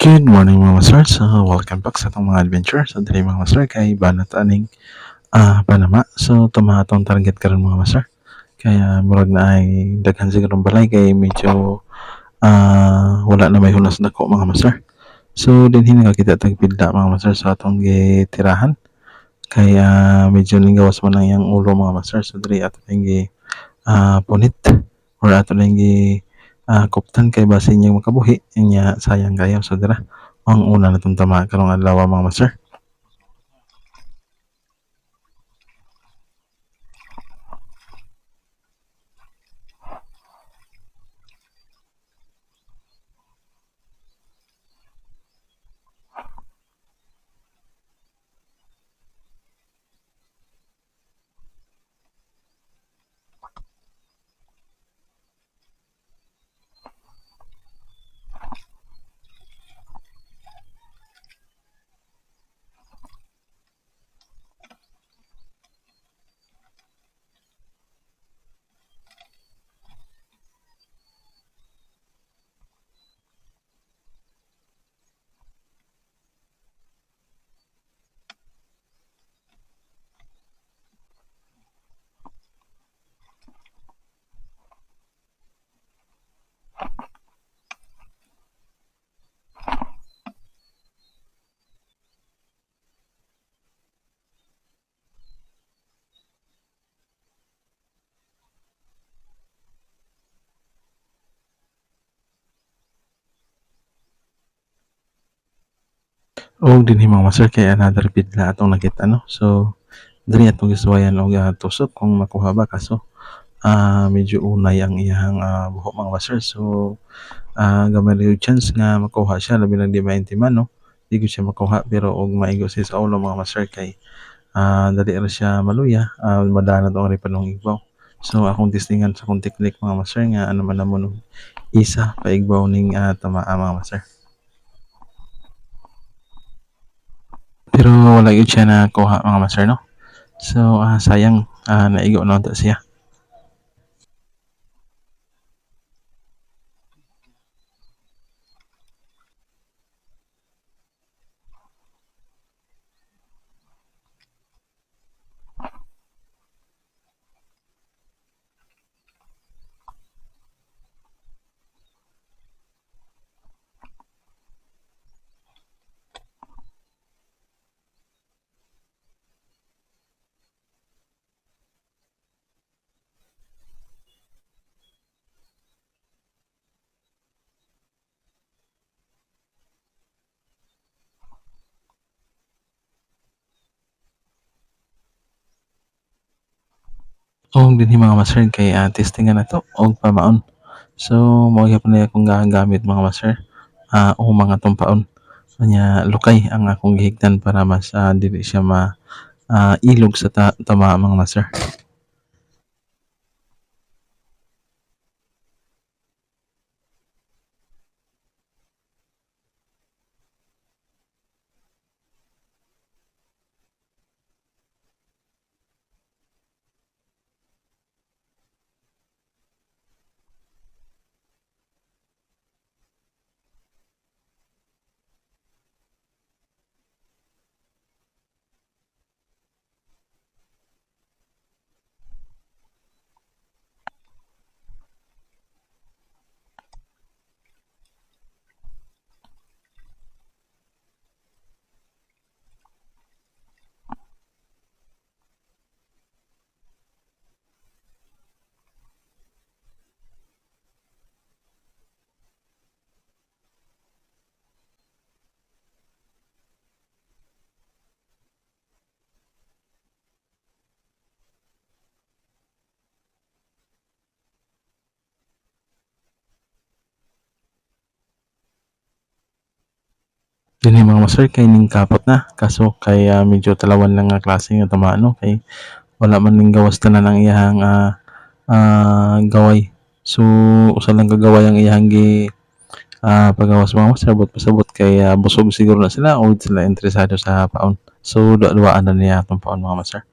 Good morning mga master. So, welcome back sa itong mga adventure. So, dali mga master kay banat aning Panama. So, tumatong target karon mga master. Kaya murag na ay daghan siguro balay kay medyo wala na may hunas dako mga master. So, dinhi nakakita tag pilda mga master sa atong gitirahan. Kaya medyo gawas man lang yang ulo mga master. So, dali ato lang punit or ato lang kuptan kay base niyang makabuhi nya sayang kayo. So, dira ang una natong tama karong adlaw mga master. Og dinhi mga master kay another bidla atong nakita no. So diri atong gisuwayan og tusok kung makuha ba kaso medyo unay ang iyang buho mga master. So gamay ra gyud chance nga makuha siya labi na di maintiman no. Di gyud siya makuha pero og maigo siya sa ulo mga master kay dali ra siya maluya, madanad ang ripanong igbaw. So akong testingan sa akong technique mga master nga ano man namon og isa paigbaw ning tamaa mga master. Pero wala gyud siya nakuha mga master no. So sayang naigo na unta siya. Og dinhi mga master kay testingan nato og pamaon. So mao gyapon na akong gagamit mga master o mga tumpaon. Kanya lukay ang akong gihigdan para mas dili siya ilog sa tama mga master. Dinhi mga master kay ning kapot na kaso kay medyo talawan lang nga klase nga tama no kay wala man ning gawas tanan ang iyang gaway. So usa lang kagaway ang iyang pagawas mga master pasabot kay busog siguro na sila o sila interesado sa paon. So duwa-duwaan na niya atong paon mga master.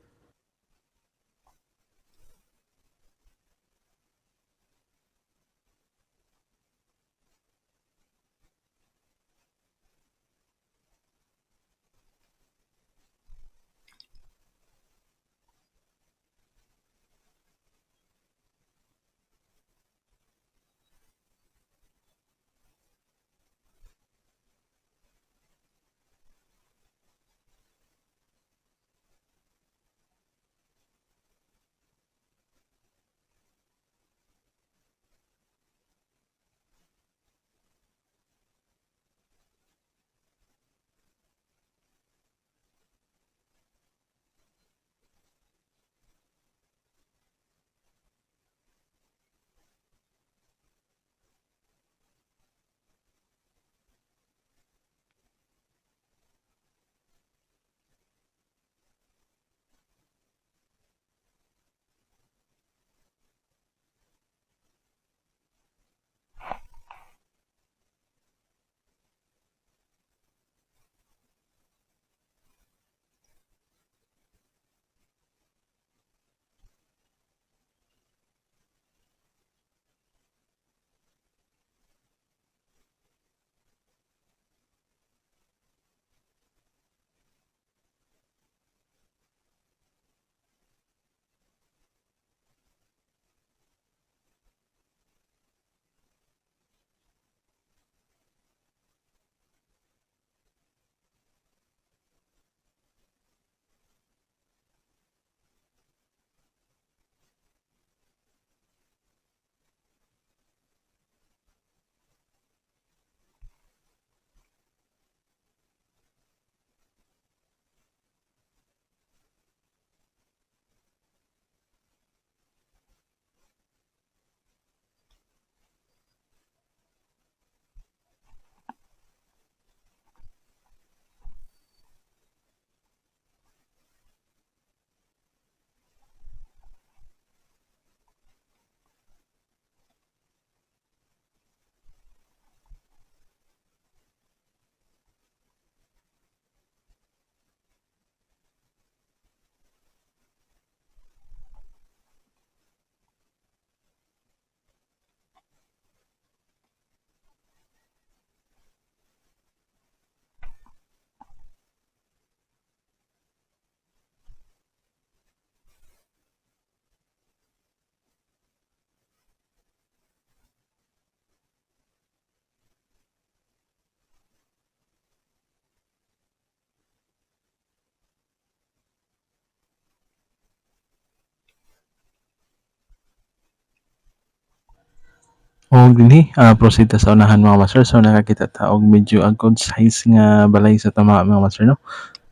Og dinhi, proceed ta sa unahan mga master. So nakakita ta og medyo a good size nga balay sa tama mga master 'no.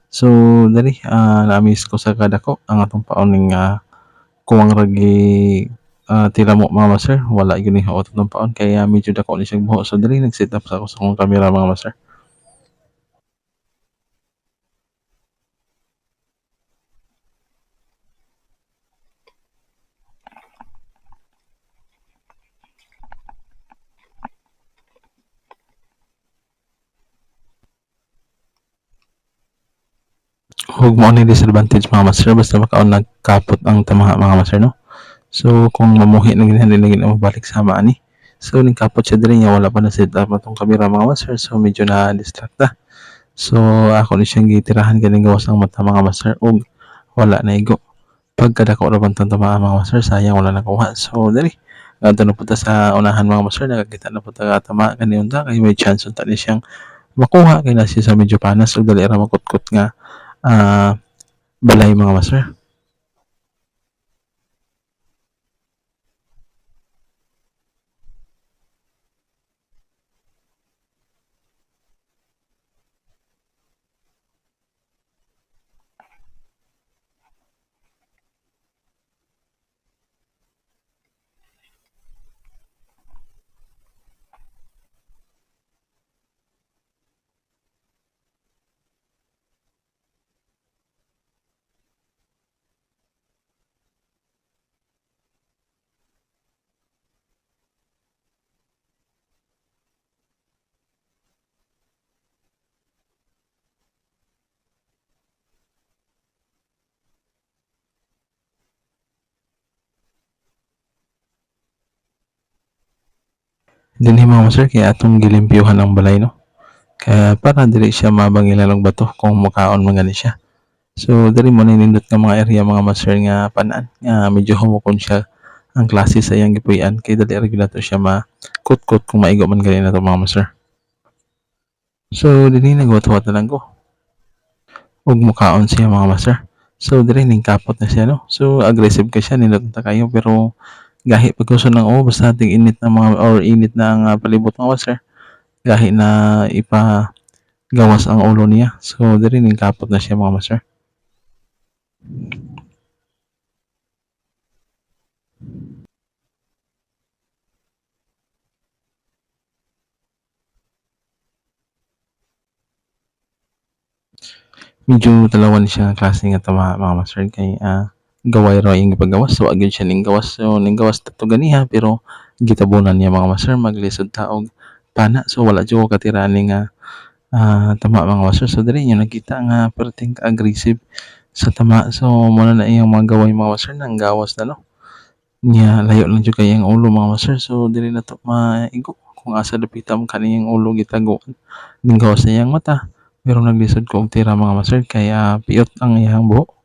So dali, na-amaze ko sa kadako ang atong pauning, kuwang ra tiramo mga master. Wala gyud ni haot atong paon kaya medyo dako ni siyang buho. So dali nag-set up sa ako sa akong kamera mga master. Ug mao ni disadvantage mga master basta makaon nagkapot ang tamaha mga master 'no. So kung mamuhi na gid dili na gid na mabalik sama ani. So nagkapot siya diri nga wala pa na-set up atong kamera mga master. So medyo na-distract ta. So ako ni siyang gitirahan kining gawas ang mata mga master ug wala naigo. Pagkadako ra bang tamaan mga master sayang wala nakuha. So dali ngadto na punta sa unahan mga master nakakita na punta ka tama kani unta kay may chance unta ni siyang makuha kay na siya sa medyo panas ug dali ra makutkot nga ah, balay mga master. Dinhi mga master kay atong gilimpyuhan ang balay no. Kaya para dili siya mabangilan og bato kung mukaon man gani siya. So diri mo na nindot nga mga area mga master nga panan nga medyo humukon siya ang klase sa iyang gipuy-an kay dali ra gyud nato siya makutkot kung maigo man gani nato mga master. So dinhi nagwat-wat na lang ko ug mukaon siya mga master. So diri ning kapot na siya no. So aggressive ka siya nindot ta kayo pero gahi pagkuson ng basta ating init na mga or init na ang palibot mga master. Gahi na ipagawas ang ulo niya. So diri ning kapot na siya mga master. Medyo dalawan siya nga klase nga tama mga master kay gaway ra yung gipagawas so agad siya ning gawas so ning gawas to ganiha pero gitabunan niya mga master maglisod ta og pana so wala jud ko katira ning tama mga master so diri niyo nakita nga perting aggressive sa tama so muna na iyang mga gaway mga master nang gawas na no niya layo lang jud kay ang ulo mga master so dili na to maigo kung asa dapitam kaniyang ulo gitaguan ning gawas sa iyang mata pero naglisod ko og tira mga master kaya piyot ang iyang buhok.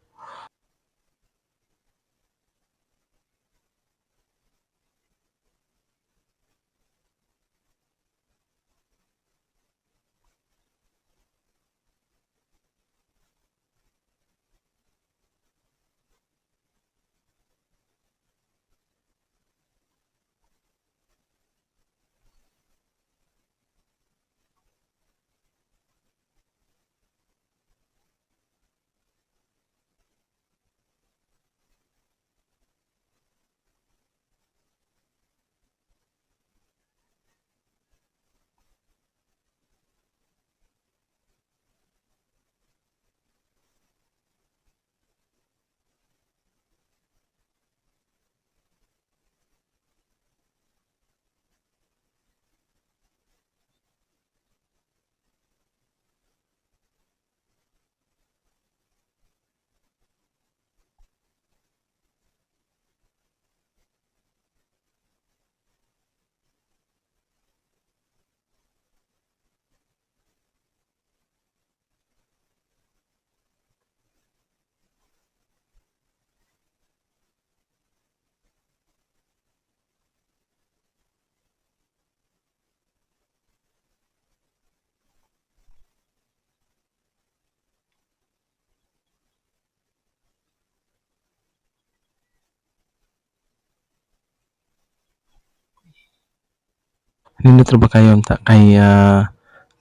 nindot ra ba kayo unta kay,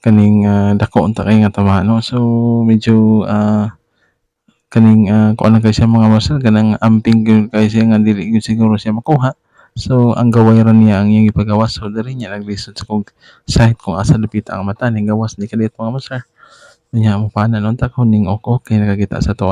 kaning, dako unta kay nga tama 'no. So medyo, kaning, kuan lang kay siya mga master kanang amping gyud kay siya nga dili gyud siguro siya makuha. So ang gaway ra niya ang iyang ipagawas, so diri niya naglisod sa kog side kung asa dapita ang mata ning gawas ni kadiyot mga master. Unya mopaanan unta ko ning ok kay nakakita sa to,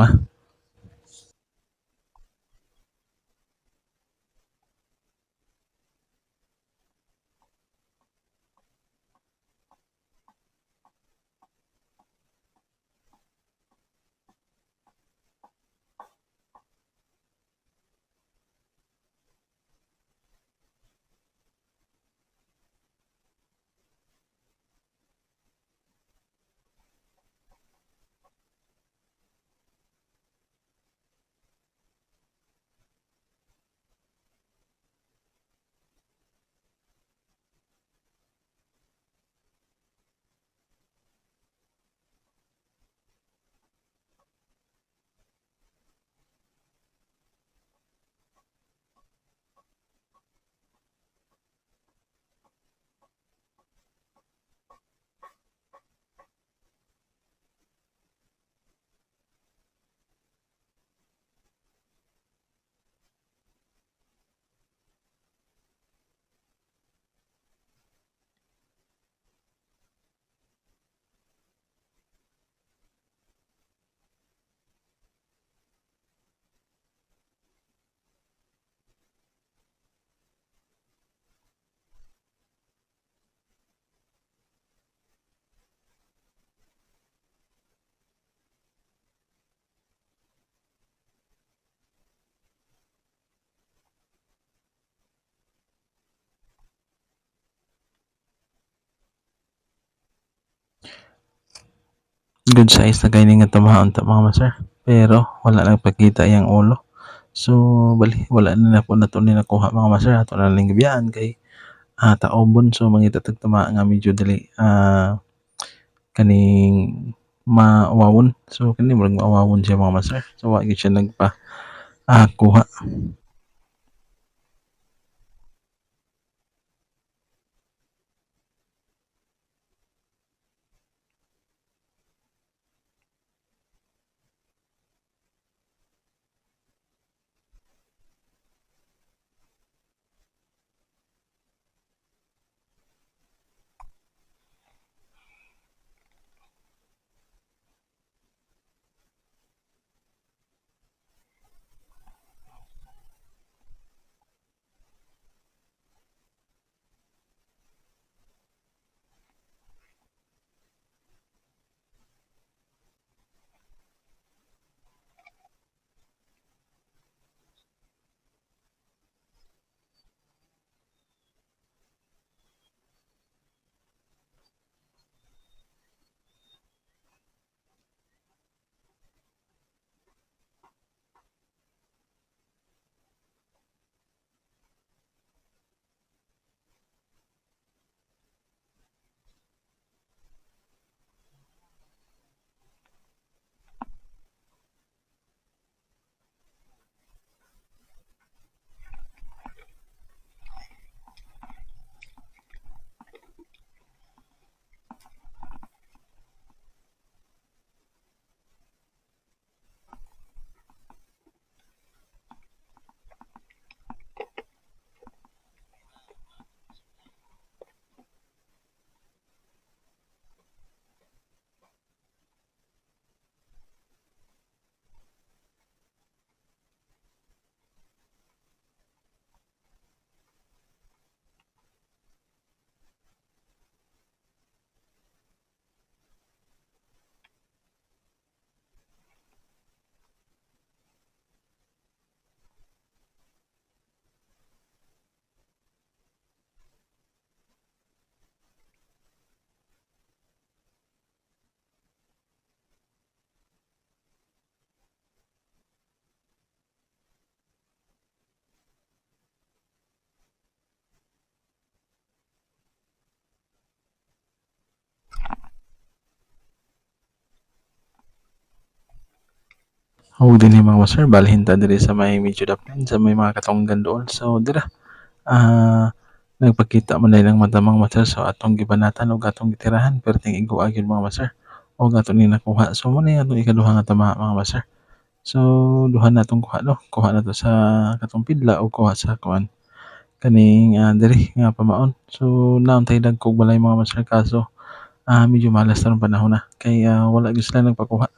good size na kay ning nga tamahon ta mga master, pero wala nagpakita iyang ulo. So bali wala na nako nato ni nakuha mga master, ato na lang gibiyaan kay, taobon so mangita tag tama nga medyo dili, kaning mawawon. So kani murag mawawon siya mga master, so wa gyud siya nagpa, kuha. Ug dinhi mga master balhin ta diri sa may medyo daplin sa may mga katunggan doon. So dira, ah Nagpakita man lang matamang master sa atong gibanatan ug atong gitirahan perting igwa gyud mga master ug ato ni nakuha. So muna yung atong ikaduha nga tama mga master. So duha na natong kuha no, kuha na to sa katong pidla ug kuha sa kuan kaning diri nga pamaon. So naon tay dagkog balay mga master kaso medyo malas na panahon na kay wala gyud sila nagpakuha.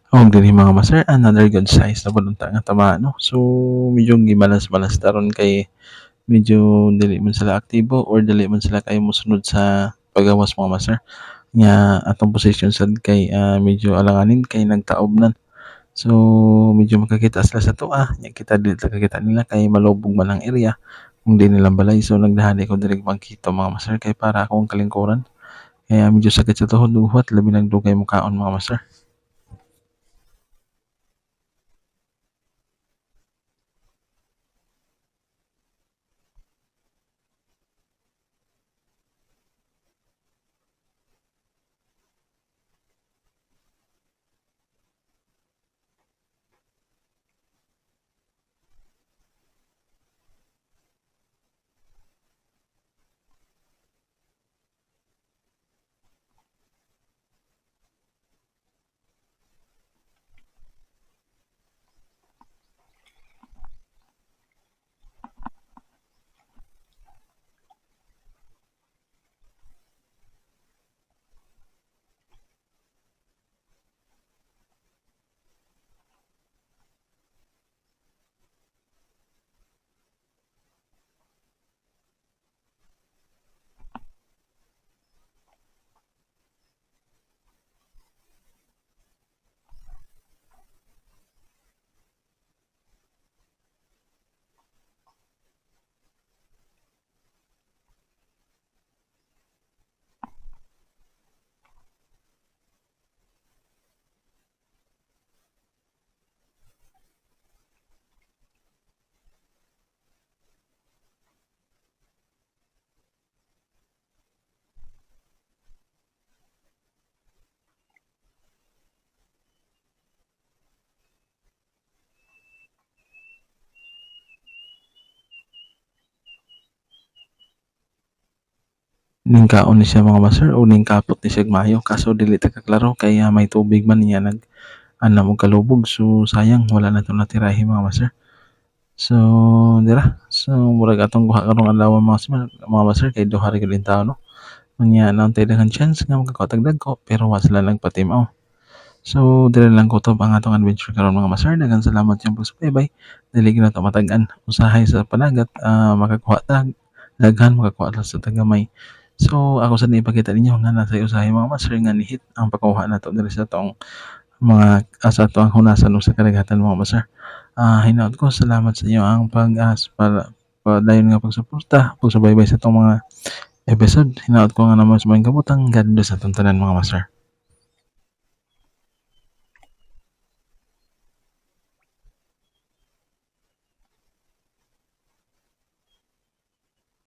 Og diri mga master another good size na balunta nga tamaan no. So medyo gimalas-malas taron kay medyo dili man sila aktibo or dili man sila kayo mosunod sa paggawas mga master. Nga atong position sad kay medyo alanganin kay nagtaobnan. So medyo makakita sila sa tuwa, nya kita dili kakita nila kay malubog man ang area kung di nila balay. So nagdahali ko diri magkita mga master kay para akong kalingkuran. Kaya medyo sakit sa tuhod ug huwat labi nagdugay mukaon mga master. ning kaon ni siya mga master o ning kapot ni siya maayo kaso dili ta kaklaro kay may tubig man niya nag-anam og kalubog so sayang wala na 'to natirahi mga master. So dira, so murag atong duha karong adlaw mga master kay duha ra gyud in tawo 'no. Unya naon tay daghang chance nga makakuha tag dagko pero wa sila nagpatimaw. So diri lang kutob ang atong adventure karon mga master. Daghang salamat sa pagsubaybay. Dili gyud nato matag-an usahay sa panagat makakuha tag daghan makakuha ra sa tagamay. So ako sad ni ipakita ninyo nga nasay usahay mga master nga nihit ang pagkuha nato diri sa atong mga sa atoang hunasan o sa kadagatan mga master. Hinaut ko salamat sa inyo ang para padayon nga pagsuporta, pagsubaybay sa atong mga episode. Hinaut ko nga naman sa mga kabutang God bless sa atong tanan mga master.